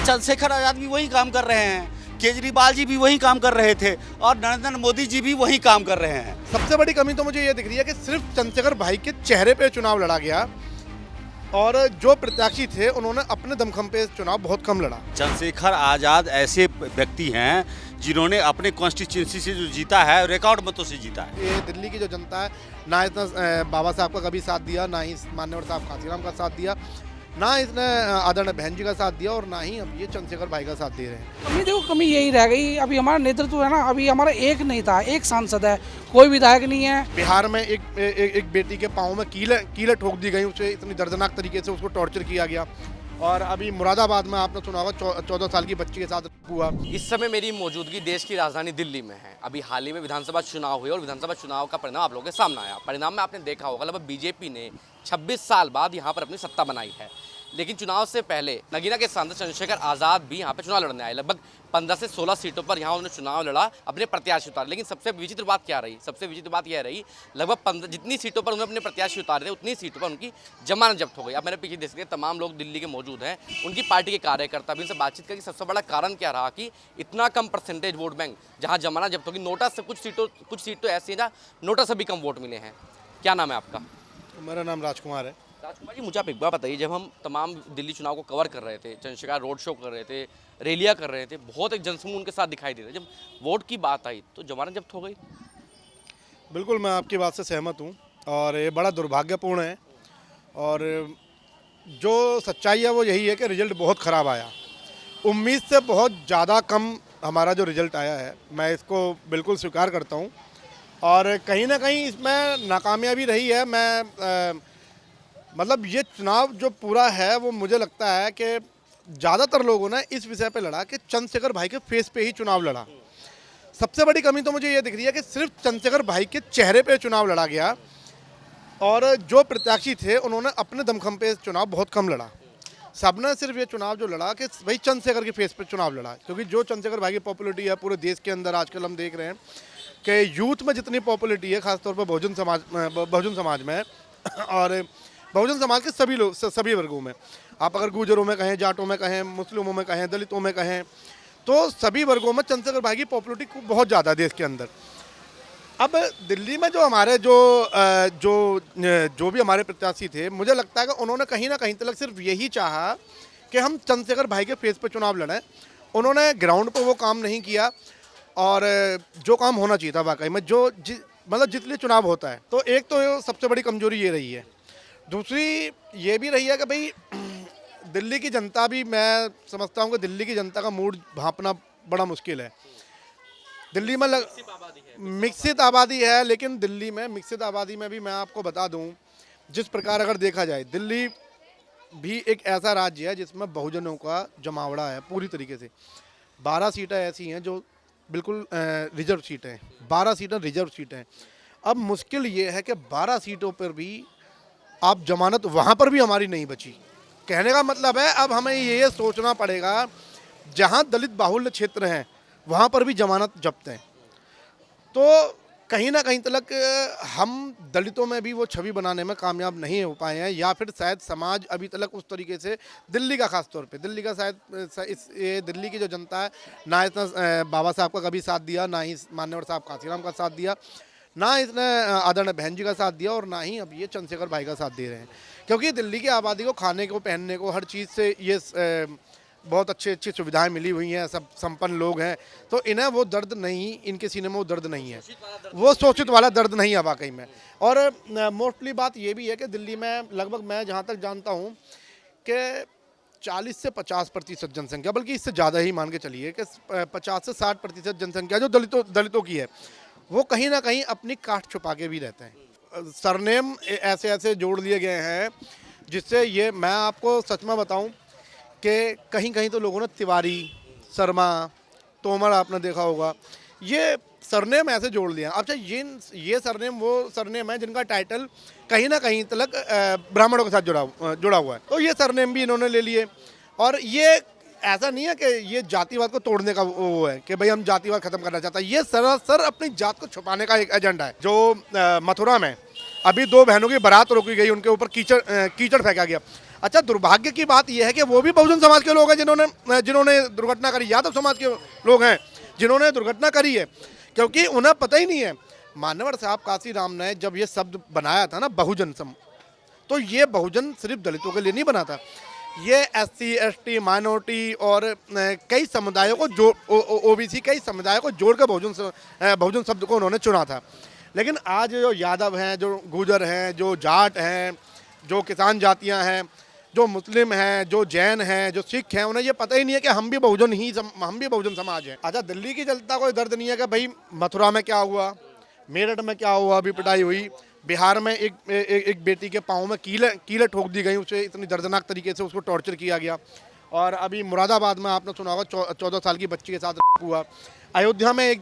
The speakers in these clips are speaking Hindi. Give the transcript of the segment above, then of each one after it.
चंद्रशेखर आजाद भी वही काम कर रहे हैं, केजरीवाल जी भी वही काम कर रहे थे और नरेंद्र मोदी जी भी वही काम कर रहे हैं। सबसे बड़ी कमी तो मुझे ये दिख रही है कि सिर्फ चंद्रशेखर भाई के चेहरे पे चुनाव लड़ा गया और जो प्रत्याशी थे उन्होंने अपने दमखम पे चुनाव बहुत कम लड़ा। चंद्रशेखर आजाद ऐसे व्यक्ति हैं जिन्होंने अपने कॉन्स्टिट्यूंसी से जो जीता है रिकॉर्ड मतों से जीता है। ये दिल्ली की जो जनता है ना इसने बाबा साहब का कभी साथ दिया, ना ही मान्यवर साहब कांसीराम का साथ दिया, ना इसने आदरणीय बहन जी का साथ दिया और ना ही अब ये चंद्रशेखर भाई का साथ दे रहे हैं। अभी देखो कमी यही रह गई, अभी हमारा नेतृत्व है ना, अभी हमारा एक नहीं था, एक सांसद है, कोई विधायक नहीं है। बिहार में एक बेटी के पाँव में कीलें ठोक दी गई, उसे इतनी दर्दनाक तरीके से उसको टॉर्चर किया गया। और अभी मुरादाबाद में आपने सुना होगा 14 साल की बच्ची के साथ हुआ। इस समय मेरी मौजूदगी देश की राजधानी दिल्ली में है। अभी हाल ही में विधानसभा चुनाव हुए और विधानसभा चुनाव का परिणाम आप लोगों के सामने आया। परिणाम में आपने देखा होगा लगभग बीजेपी ने 26 साल बाद यहाँ पर अपनी सत्ता बनाई है। लेकिन चुनाव से पहले नगीना के सांसद चंद्रशेखर आजाद भी यहाँ पर चुनाव लड़ने आए। लगभग 15 से 16 सीटों पर यहाँ उन्होंने चुनाव लड़ा, अपने प्रत्याशी उतारे। लेकिन सबसे विचित्र बात क्या रही? सबसे विचित्र बात यह रही लगभग 15 जितनी सीटों पर उन्होंने अपने प्रत्याशी उतारे थे उतनी सीटों पर उनकी जमानत जब्त हो गई। अब मेरे पीछे देख सकते तमाम लोग दिल्ली के मौजूद हैं, उनकी पार्टी के कार्यकर्ता भी उनसे बातचीत करके सबसे बड़ा कारण क्या रहा कि इतना कम परसेंटेज वोट बैंक जहाँ जमानत जब्त होगी। नोटा से कुछ सीट तो ऐसी हैं जहाँ नोटा से भी कम वोट मिले हैं। क्या नाम है आपका? मेरा नाम राजकुमार है। राजकुमार जी, मुझे आप एक बार बताइए, जब हम तमाम दिल्ली चुनाव को कवर कर रहे थे, चंद्रशेखर रोड शो कर रहे थे, रैलियां कर रहे थे, बहुत एक जनसमूह उनके साथ दिखाई दे रहा है, जब वोट की बात आई तो जमानत जब्त हो गई। बिल्कुल मैं आपकी बात से सहमत हूँ और ये बड़ा दुर्भाग्यपूर्ण है। और जो सच्चाई है वो यही है कि रिजल्ट बहुत ख़राब आया। उम्मीद से बहुत ज़्यादा कम हमारा जो रिजल्ट आया है, मैं इसको बिल्कुल स्वीकार करता हूँ। और कहीं ना कहीं इसमें नाकामयाबी रही है। मैं मतलब ये चुनाव जो पूरा है वो मुझे लगता है कि ज़्यादातर लोगों ने इस विषय पे लड़ा कि चंद्रशेखर भाई के फेस पे ही चुनाव लड़ा। सबसे बड़ी कमी तो मुझे ये दिख रही है कि सिर्फ चंद्रशेखर भाई के चेहरे पे चुनाव लड़ा गया और जो प्रत्याशी थे उन्होंने अपने दमखम पे चुनाव बहुत कम लड़ा। सबने सिर्फ ये चुनाव जो लड़ा कि भाई चंद्रशेखर के फेस पे चुनाव लड़ा, क्योंकि जो चंद्रशेखर भाई की पॉपुलरिटी है पूरे देश के अंदर आजकल हम देख रहे हैं कि यूथ में जितनी पॉपुलरिटी है, खासतौर पर बहुजन समाज में और बहुजन समाज के सभी लोग, सभी वर्गों में, आप अगर गुजरों में कहें, जाटों में कहें, मुस्लिमों में कहें, दलितों में कहें, तो सभी वर्गों में चंद्रशेखर भाई की पॉपुलरिटी बहुत ज़्यादा है देश के अंदर। अब दिल्ली में जो हमारे जो भी हमारे प्रत्याशी थे, मुझे लगता है कि उन्होंने कहीं ना कहीं तक सिर्फ यही चाहा कि हम चंद्रशेखर भाई के फेस पे चुनाव लड़ें। उन्होंने ग्राउंड पर वो काम नहीं किया और जो काम होना चाहिए था वाकई में, मतलब जितने चुनाव होता है। तो एक तो सबसे बड़ी कमजोरी ये रही है। दूसरी ये भी रही है कि भाई दिल्ली की जनता भी, मैं समझता हूँ कि दिल्ली की जनता का मूड भांपना बड़ा मुश्किल है। दिल्ली में मिक्सित आबादी है, लेकिन दिल्ली में मिक्सित आबादी में भी मैं आपको बता दूं, जिस प्रकार अगर देखा जाए, दिल्ली भी एक ऐसा राज्य है जिसमें बहुजनों का जमावड़ा है पूरी तरीके से। 12 सीटें ऐसी हैं जो बिल्कुल रिजर्व सीटें हैं, 12 सीटें रिजर्व सीटें हैं। अब मुश्किल ये है कि 12 सीटों पर भी आप जमानत, वहाँ पर भी हमारी नहीं बची। कहने का मतलब है अब हमें ये सोचना पड़ेगा, जहाँ दलित बाहुल्य क्षेत्र हैं वहाँ पर भी जमानत जब्त है। तो कहीं ना कहीं तक हम दलितों में भी वो छवि बनाने में कामयाब नहीं हो पाए हैं, या फिर शायद समाज अभी तक उस तरीके से, दिल्ली का खास तौर पे, दिल्ली का शायद दिल्ली की जो जनता है ना इसने बाबा साहब का कभी साथ दिया, ना ही मान्यवर साहब कांसीराम का साथ दिया, ना इसने आदरणीय बहन जी का साथ दिया और ना ही अब ये चंद्रशेखर भाई का साथ दे रहे हैं। क्योंकि दिल्ली की आबादी को खाने को, पहनने को, हर चीज़ से ये बहुत अच्छी सुविधाएं मिली हुई हैं, सब संपन्न लोग हैं, तो इन्हें वो दर्द नहीं, इनके सीने में वो दर्द नहीं है, वो शोषित वाला दर्द नहीं है वाकई में। और मोस्टली बात ये भी है कि दिल्ली में लगभग, मैं जहाँ तक जानता हूँ कि 40 से 50% जनसंख्या, बल्कि इससे ज़्यादा ही मान के चलिए कि 50 से 60% जनसंख्या जो दलितों की है, वो कहीं ना कहीं अपनी कास्ट छुपा के भी रहते हैं। सरनेम ऐसे जोड़ लिए गए हैं जिससे ये, मैं आपको सच में बताऊं कि कहीं कहीं तो लोगों ने तिवारी, शर्मा, तोमर, आपने देखा होगा, ये सरनेम ऐसे जोड़ लिया। अच्छा, ये सरनेम वो सरनेम है जिनका टाइटल कहीं ना कहीं तक ब्राह्मणों के साथ जुड़ा हुआ है, तो ये सरनेम भी इन्होंने ले लिए। और ये ऐसा नहीं है कि ये जातिवाद को तोड़ने का वो है कि भाई हम जातिवाद खत्म करना चाहता है, ये सरासर अपनी जात को छुपाने का एक एजेंडा है। जो मथुरा में अभी 2 बहनों की बारात रोकी गई, उनके ऊपर कीचड़ फेंका गया। अच्छा, दुर्भाग्य की बात यह है कि वो भी बहुजन समाज के लोग हैं जिन्होंने दुर्घटना करी, यादव समाज के लोग हैं जिन्होंने दुर्घटना करी है, क्योंकि उन्हें पता ही नहीं है। मान्यवर साहब काशीराम ने जब ये शब्द बनाया था ना बहुजन तो ये बहुजन सिर्फ दलितों के लिए नहीं बना था, ये SC ST माइनॉरिटी और कई समुदायों को OBC कई समुदायों को जोड़ कर बहुजन शब्द को उन्होंने चुना था। लेकिन आज जो यादव हैं, जो गुर्जर हैं, जो जाट हैं, जो किसान जातियां हैं, जो मुस्लिम हैं, जो जैन हैं, जो सिख हैं, उन्हें ये पता ही नहीं है कि हम भी बहुजन समाज हैं। अच्छा, दिल्ली की जनता को दर्द नहीं है कि भाई मथुरा में क्या हुआ, मेरठ में क्या हुआ, अभी पिटाई हुई, बिहार में एक बेटी के पाँव में कीले ठोक दी गई, उसे इतनी दर्दनाक तरीके से उसको टॉर्चर किया गया। और अभी मुरादाबाद में आपने सुना होगा 14 साल की बच्ची के साथ हुआ। अयोध्या में एक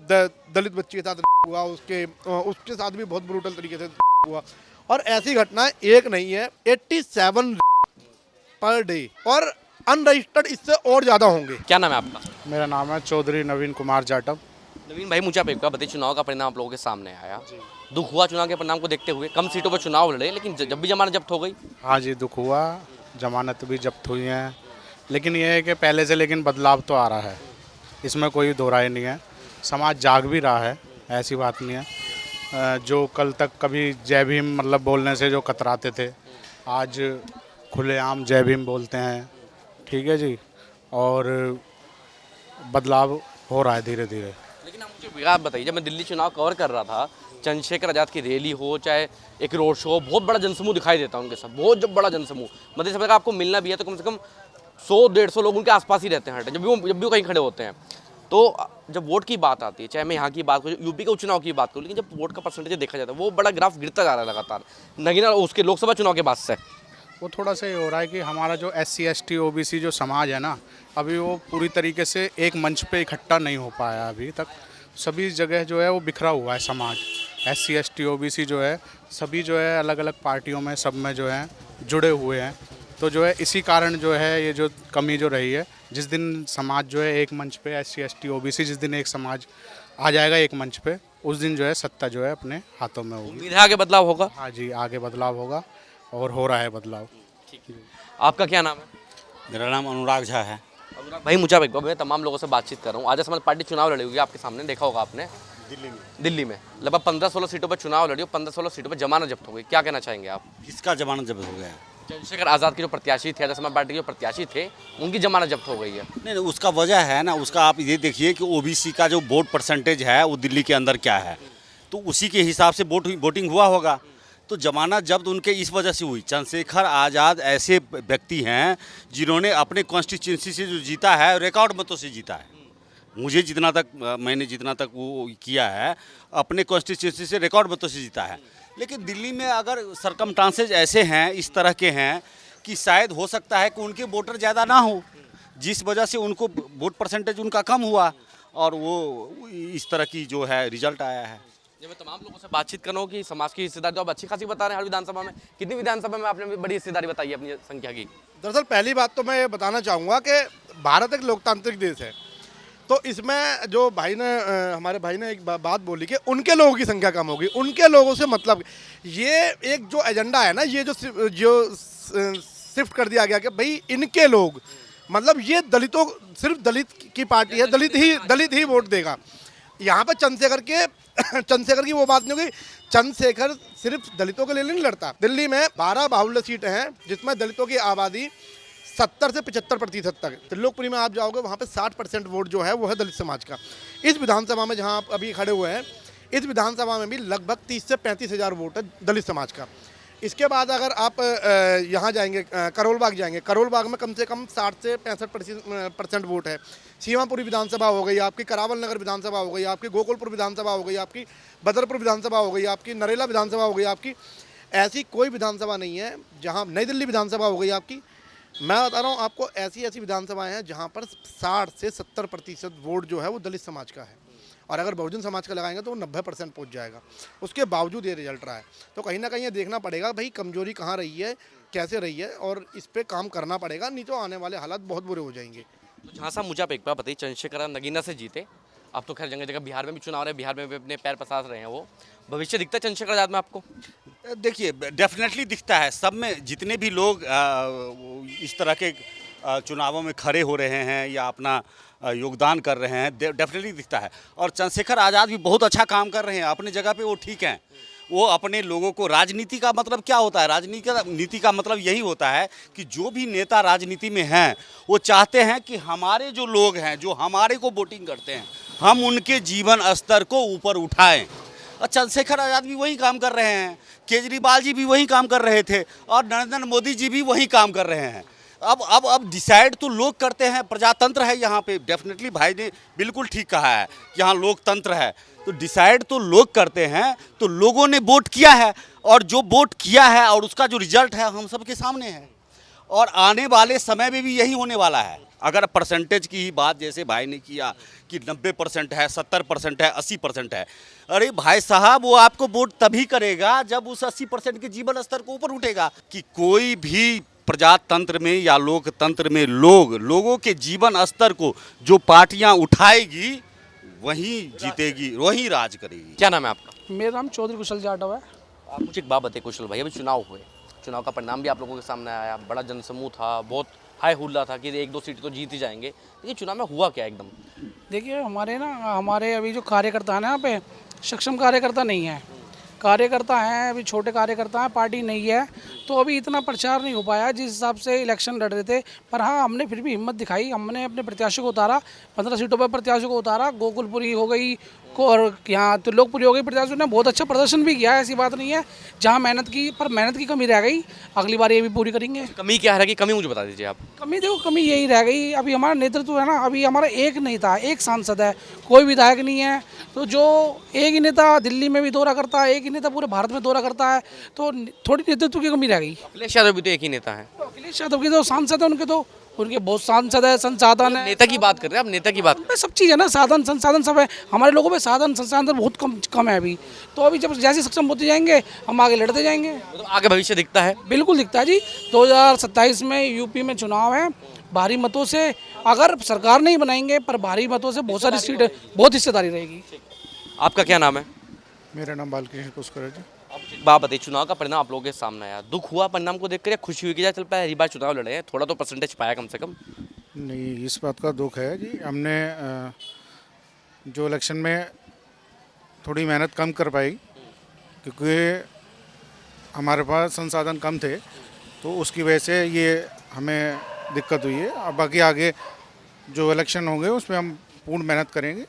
दलित बच्ची के साथ हुआ, उसके साथ भी बहुत ब्रूटल तरीके से हुआ। और ऐसी घटनाएं एक नहीं है, 87 पर डे, और अनरजिस्टर्ड इससे और ज़्यादा होंगे। क्या नाम है आपका? मेरा नाम है चौधरी नवीन कुमार जाटव। नवीन भाई, मुझे आप एक बार बताइए, चुनाव का परिणाम आप लोगों के सामने आया, दुख हुआ चुनाव के परिणाम को देखते हुए? कम सीटों पर चुनाव लड़े, लेकिन जब भी जमानत जब्त हो गई। हाँ जी, दुख हुआ, जमानत भी जब्त हुई हैं, लेकिन यह है कि पहले से लेकिन बदलाव तो आ रहा है, इसमें कोई दो राय नहीं है। समाज जाग भी रहा है, ऐसी बात नहीं है। जो कल तक कभी जय भीम मतलब बोलने से जो कतराते थे, आज खुलेआम जय भीम बोलते हैं, ठीक है जी, और बदलाव हो रहा है धीरे धीरे। लेकिन आप मुझे बात बताइए, जब मैं दिल्ली चुनाव कवर कर रहा था, चंद्रशेखर आज़ाद की रैली हो चाहे एक रोड शो हो, बहुत बड़ा जनसमूह दिखाई देता है उनके साथ, बहुत बड़ा जनसमूह। मतलब समय का आपको मिलना भी है तो कम से कम 100-150 लोग उनके आसपास ही रहते हैं, जब भी वो कहीं खड़े होते हैं। तो जब वोट की बात आती है, चाहे मैं यहाँ की बात करूँ, यूपी के उपचुनाव की बात करूँ, लेकिन जब वोट का परसेंटेज देखा जाता है, वो बड़ा ग्राफ गिरता जा रहा है लगातार, नगीना उसके लोकसभा चुनाव के बाद से। वो थोड़ा सा ये हो रहा है कि हमारा जो SC ST OBC जो समाज है ना, अभी वो पूरी तरीके से एक मंच पे इकट्ठा नहीं हो पाया अभी तक। सभी जगह जो है वो बिखरा हुआ है समाज। SC ST OBC जो है सभी जो है अलग अलग पार्टियों में, सब में जो है जुड़े हुए हैं। तो जो है इसी कारण जो है ये जो कमी जो रही है, जिस दिन समाज जो है एक मंच पे SC ST OBC, जिस दिन एक समाज आ जाएगा एक मंच पे, उस दिन जो है सत्ता जो है अपने हाथों में होगी। उम्मीद है आगे बदलाव होगा। हाँ जी, आगे बदलाव होगा और हो रहा है बदलाव। ठीक है, आपका क्या नाम है? मेरा नाम अनुराग झा है। अनुराग भाई, मुझे एक बार, मैं तमाम लोगों से बातचीत कर रहा हूँ। आज़ाद समाज पार्टी चुनाव लड़ी हुई, आपके सामने देखा होगा आपने, दिल्ली में लगभग 15-16 सीटों पर चुनाव लड़ी और 15-16 सीटों पर जमानत जब्त हो गई। क्या कहना चाहेंगे आप? किसका जमानत जब्त हो गया? चंद्रशेखर आज़ाद के जो प्रत्याशी थे, आज़ाद समाज पार्टी के जो प्रत्याशी थे, उनकी जमानत जब्त हो गई है। नहीं, उसका वजह है ना, उसका आप ये देखिए कि OBC का जो वोट परसेंटेज है वो दिल्ली के अंदर क्या है, तो उसी के हिसाब से वोटिंग हुआ होगा। तो जमानत जब्त उनके इस वजह से हुई। चंद्रशेखर आज़ाद ऐसे व्यक्ति हैं जिन्होंने अपने कॉन्स्टिट्यूंसी से जो जीता है, रिकॉर्ड मतों से जीता है। मैंने जितना तक वो किया है, अपने कॉन्स्टिट्यूंसी से रिकॉर्ड मतों से जीता है। लेकिन दिल्ली में अगर सरकमस्टांसेस ऐसे हैं, इस तरह के हैं कि शायद हो सकता है कि उनके वोटर ज़्यादा ना हो, जिस वजह से उनको वोट परसेंटेज उनका कम हुआ और वो इस तरह की जो है रिजल्ट आया है। जब मैं तमाम लोगों से बातचीत कर रहा हूँ कि समाज की हिस्सेदारी तो आप अच्छी खासी बता रहे हैं। हर विधानसभा में, कितनी विधानसभा में आपने बड़ी हिस्सेदारी बताई है अपनी संख्या की? दरअसल पहली बात तो मैं ये बताना चाहूँगा कि भारत एक लोकतांत्रिक देश है, तो इसमें जो हमारे भाई ने एक बात बोली कि उनके लोगों की संख्या कम होगी। उनके लोगों से मतलब ये एक जो एजेंडा है ना, ये जो शिफ्ट कर दिया गया कि भाई इनके लोग, मतलब ये दलितों, सिर्फ दलित की पार्टी है, दलित ही वोट देगा। यहाँ पर चंद्रशेखर की वो बात नहीं होगी। चंद्रशेखर सिर्फ दलितों के लिए नहीं लड़ता। दिल्ली में 12 बाहुल्य सीटें हैं जिसमें दलितों की आबादी 70 से 75% तक। त्रिलोकपुरी में आप जाओगे, वहाँ पे 60% वोट जो है वो है दलित समाज का। इस विधानसभा में जहाँ आप अभी खड़े हुए हैं, इस विधानसभा में भी लगभग 30 से 35 हज़ार वोट है दलित समाज का। इसके बाद अगर आप यहाँ जाएंगे, करोल बाग जाएंगे, करोल बाग में कम से कम 60 से 65% वोट है। सीमापुरी विधानसभा हो गई आपकी, करावल नगर विधानसभा हो गई आपकी, गोकुलपुर विधानसभा हो गई आपकी, बदरपुर विधानसभा हो गई आपकी, नरेला विधानसभा हो गई आपकी। ऐसी कोई विधानसभा नहीं है जहाँ, नई दिल्ली विधानसभा हो गई आपकी। मैं बता रहा हूँ आपको, ऐसी विधानसभाएं हैं जहाँ पर 60 से 70% वोट जो है वो दलित समाज का है, और अगर बहुजन समाज का लगाएंगे तो वो 90% पहुँच जाएगा। उसके बावजूद ये रिजल्ट रहा है। तो कहीं ना कहीं ये देखना पड़ेगा भाई कमजोरी कहाँ रही है, कैसे रही है, और इस पर काम करना पड़ेगा, नहीं तो आने वाले हालात बहुत बुरे हो जाएंगे। तो जहाँ साहब, मुझे आप एक बार बताइए, चंद्रशेखर नगीना से जीते, अब तो खैर जगह जगह बिहार में भी चुनाव रहे, बिहार में भी अपने पैर पसार रहे हैं, वो भविष्य दिखता है चंद्रशेखर आज़ाद में आपको? देखिए डेफिनेटली दिखता है सब में, जितने भी लोग इस तरह के चुनावों में खड़े हो रहे हैं या अपना योगदान कर रहे हैं, डेफिनेटली दिखता है। और चंद्रशेखर आज़ाद भी बहुत अच्छा काम कर रहे हैं अपनी जगह पे, वो ठीक हैं। वो अपने लोगों को, राजनीति का मतलब क्या होता है, राजनीति का मतलब यही होता है कि जो भी नेता राजनीति में हैं वो चाहते हैं कि हमारे जो लोग हैं, जो हमारे को वोटिंग करते हैं, हम उनके जीवन स्तर को ऊपर उठाएं। और चंद्रशेखर आज़ाद भी वही काम कर रहे हैं, केजरीवाल जी भी वही काम कर रहे थे, और नरेंद्र मोदी जी भी वही काम कर रहे हैं। अब डिसाइड तो लोग करते हैं, प्रजातंत्र है यहाँ पे। डेफिनेटली भाई ने बिल्कुल ठीक कहा है कि यहाँ लोकतंत्र है, तो डिसाइड तो लोग करते हैं। तो लोगों ने वोट किया है, और जो वोट किया है और उसका जो रिजल्ट है हम सबके सामने है, और आने वाले समय में भी यही होने वाला है। अगर परसेंटेज की ही बात जैसे भाई ने किया कि 90% है, 70% है, 80% है, अरे भाई साहब वो आपको वोट तभी करेगा जब उस 80% के जीवन स्तर को ऊपर उठेगा। कि कोई भी प्रजातंत्र में या लोकतंत्र में लोगों के जीवन स्तर को जो पार्टियां उठाएगी वही जीतेगी, वही राज करेगी। क्या नाम है आपका? मेरा नाम चौधरी कुशल जाटव है। आप मुझे एक बात बताइए कुशल भाई, अभी चुनाव हुए, चुनाव का परिणाम भी आप लोगों के सामने आया, बड़ा जनसमूह था, बहुत हाई हुल्ला था कि 1-2 सीट तो जीत ही जाएंगे, लेकिन चुनाव में हुआ क्या एकदम? देखिए हमारे अभी जो कार्यकर्ता हैं ना, यहाँ पे सक्षम कार्यकर्ता नहीं है। कार्यकर्ता हैं अभी, छोटे कार्यकर्ता हैं, पार्टी नहीं है, तो अभी इतना प्रचार नहीं हो पाया जिस हिसाब से इलेक्शन लड़ रहे थे। पर हाँ, हमने फिर भी हिम्मत दिखाई, हमने अपने प्रत्याशी को उतारा, 15 सीटों पर प्रत्याशी को उतारा। गोकुलपुरी हो गई और यहाँ त्रिलोकपुरी हो गई, प्रत्याशियों ने बहुत अच्छा प्रदर्शन भी किया है, ऐसी बात नहीं है। जहाँ मेहनत की, पर मेहनत की कमी रह गई, अगली बार ये भी पूरी करेंगे। कमी क्या है कि कमी मुझे बता दीजिए आप। कमी देखो, कमी यही रह गई, अभी हमारा नेतृत्व है ना, अभी हमारा एक नहीं था, एक सांसद है, कोई विधायक नहीं है। तो जो एक ही नेता दिल्ली में भी दौरा करता है, एक ही नेता पूरे भारत में दौरा करता है, तो थोड़ी नेतृत्व की कमी रह गई। अखिलेश यादव भी तो एक ही नेता है। तो अखिलेश यादव के जो सांसद है उनके बहुत सांसद है, संसाधन है। नेता की बात कर रहे हैं आप, नेता की बात। पे सब चीज़ है ना, साधन संसाधन सब है। हमारे लोगों पे साधन संसाधन बहुत कम है अभी। तो अभी जब जैसे सक्षम होते जाएंगे हम आगे लड़ते जाएंगे। तो आगे भविष्य दिखता है? बिल्कुल दिखता है जी। 2027 में यूपी में चुनाव है, भारी मतों से अगर सरकार नहीं बनाएंगे, पर भारी मतों से बहुत सारी सीट, बहुत हिस्सेदारी रहेगी। आपका क्या नाम है? मेरा नाम बालकृष्ण पुष्कर है जी। आप मुझे एक बात बताइए, चुनाव का परिणाम आप लोगों के सामने आया, दुख हुआ परिणाम को देखकर या खुशी हुई कि चल पहली बार चुनाव लड़े हैं, थोड़ा तो परसेंटेज पाया कम से कम? नहीं, इस बात का दुख है जी। हमने जो इलेक्शन में थोड़ी मेहनत कम कर पाई, क्योंकि हमारे पास संसाधन कम थे, तो उसकी वजह से ये हमें दिक्कत हुई है। अब बाकी आगे जो इलेक्शन होंगे उसमें हम पूर्ण मेहनत करेंगे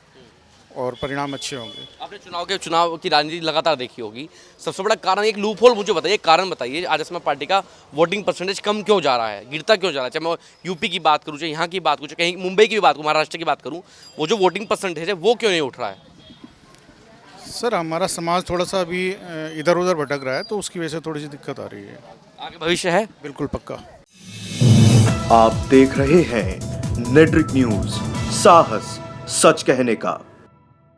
और परिणाम अच्छे होंगे। आपने चुनाव की राजनीति लगातार देखी होगी, सबसे बड़ा कारण, एक लूप होल मुझे बताइए, कारण बताइए, आज असम पार्टी का वोटिंग परसेंटेज कम क्यों जा रहा है, गिरता क्यों जा रहा है? चाहे मैं यूपी की बात करूँ, चाहे यहाँ की बात करूँ, चाहे कहीं मुंबई की भी बात करूँ, महाराष्ट्र की बात करूँ, वो जो वोटिंग परसेंटेज है वो क्यों नहीं उठ रहा है? सर, हमारा समाज थोड़ा सा अभी इधर उधर भटक रहा है, तो उसकी वजह से थोड़ी सी दिक्कत आ रही है। आगे भविष्य है? बिल्कुल पक्का। आप देख रहे हैं नेट्रिक न्यूज, साहस सच कहने का।